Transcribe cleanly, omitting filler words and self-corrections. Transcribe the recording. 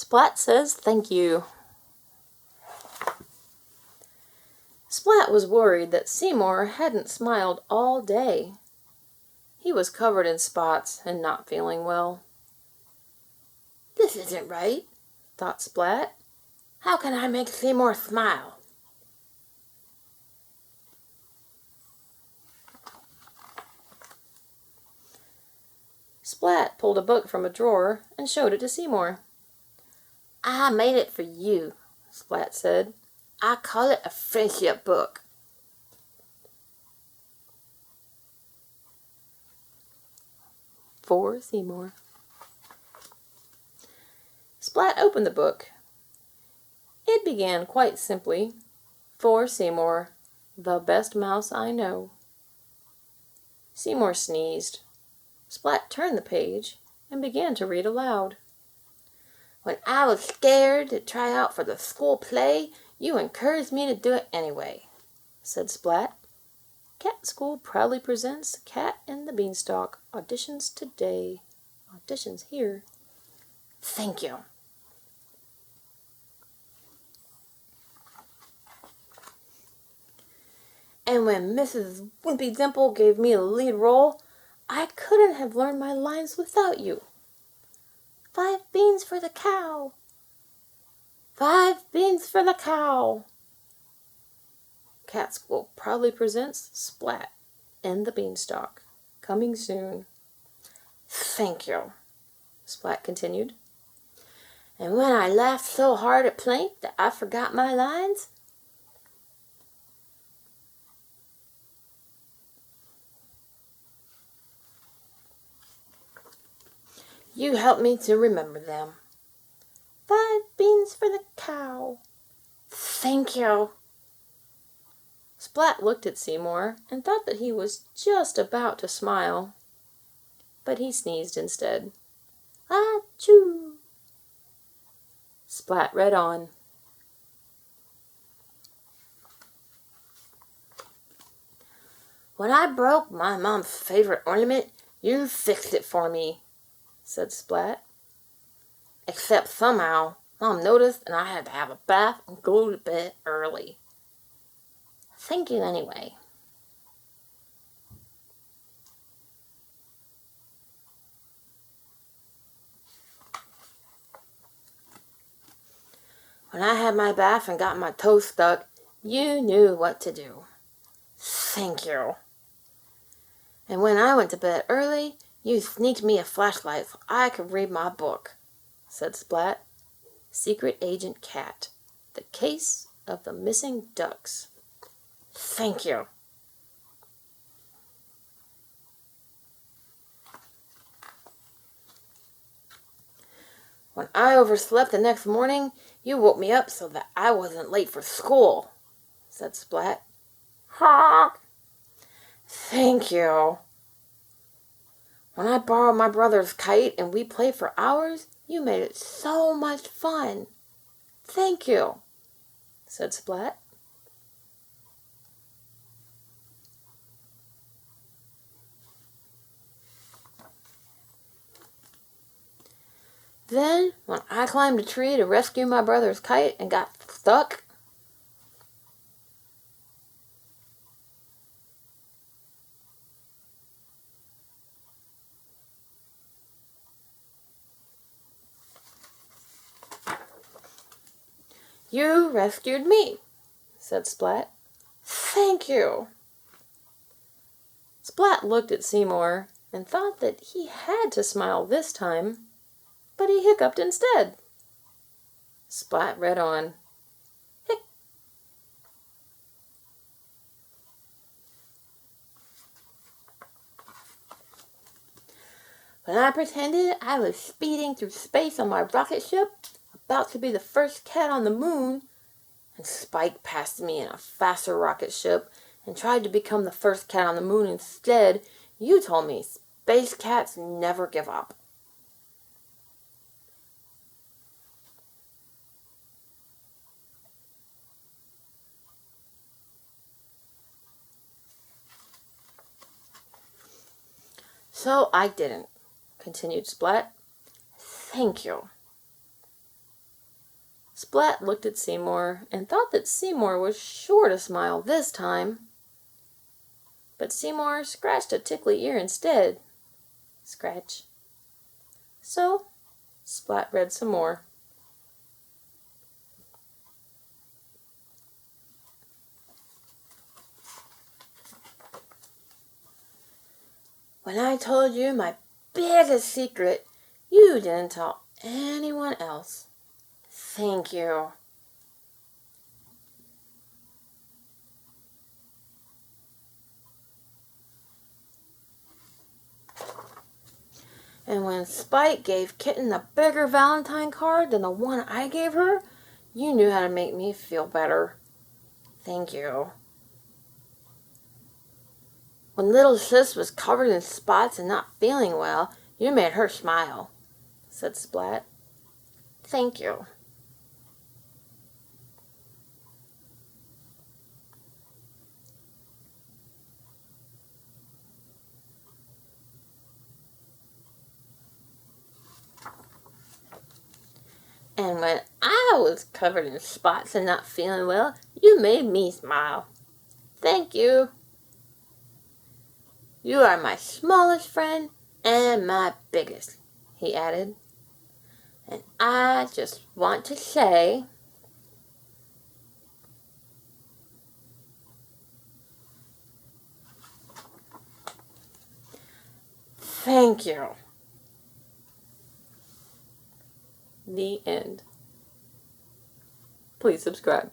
Splat says thank you. Splat was worried that Seymour hadn't smiled all day. He was covered in spots and not feeling well. "This isn't right," thought Splat. "How can I make Seymour smile?" Splat pulled a book from a drawer and showed it to Seymour. "I made it for you," Splat said. "I call it a friendship book." For Seymour. Splat opened the book. It began quite simply, "For Seymour, the best mouse I know." Seymour sneezed. Splat turned the page and began to read aloud. "When I was scared to try out for the school play, you encouraged me to do it anyway," said Splat. Cat School proudly presents Cat and the Beanstalk. Auditions today. Auditions here. Thank you. And when Mrs. Wimpy Dimple gave me the lead role, I couldn't have learned my lines without you. 5 beans for the cow. 5 beans for the cow. Cat School proudly presents Splat and the Beanstalk. Coming soon. Thank you, Splat continued. And when I laughed so hard at Plank that I forgot my lines, you helped me to remember them. 5 beans for the cow. Thank you. Splat looked at Seymour and thought that he was just about to smile, but he sneezed instead. Achoo! Splat read on. When I broke my mom's favorite ornament, you fixed it for me, said Splat. Except somehow, Mom noticed and I had to have a bath and go to bed early. Thank you anyway. When I had my bath and got my toes stuck, you knew what to do. Thank you. And when I went to bed early, you sneaked me a flashlight so I could read my book, said Splat. Secret Agent Cat. The Case of the Missing Ducks. Thank you. When I overslept the next morning, you woke me up so that I wasn't late for school, said Splat. Honk. Thank you. When I borrowed my brother's kite and we played for hours, you made it so much fun. Thank you, said Splat. Then, when I climbed a tree to rescue my brother's kite and got stuck, you rescued me, said Splat. Thank you. Splat looked at Seymour and thought that he had to smile this time, but he hiccuped instead. Splat read on. Hic. When I pretended I was speeding through space on my rocket ship, about to be the first cat on the moon, and Spike passed me in a faster rocket ship and tried to become the first cat on the moon instead, you told me space cats never give up. So I didn't, continued Splat. Thank you. Splat looked at Seymour and thought that Seymour was sure to smile this time. But Seymour scratched a tickly ear instead. Scratch. So, Splat read some more. When I told you my biggest secret, you didn't tell anyone else. Thank you. And when Spike gave Kitten a bigger Valentine card than the one I gave her, you knew how to make me feel better. Thank you. When little sis was covered in spots and not feeling well, you made her smile, said Splat. Thank you. And when I was covered in spots and not feeling well, you made me smile. Thank you. You are my smallest friend and my biggest, he added. And I just want to say, thank you. The end. Please subscribe.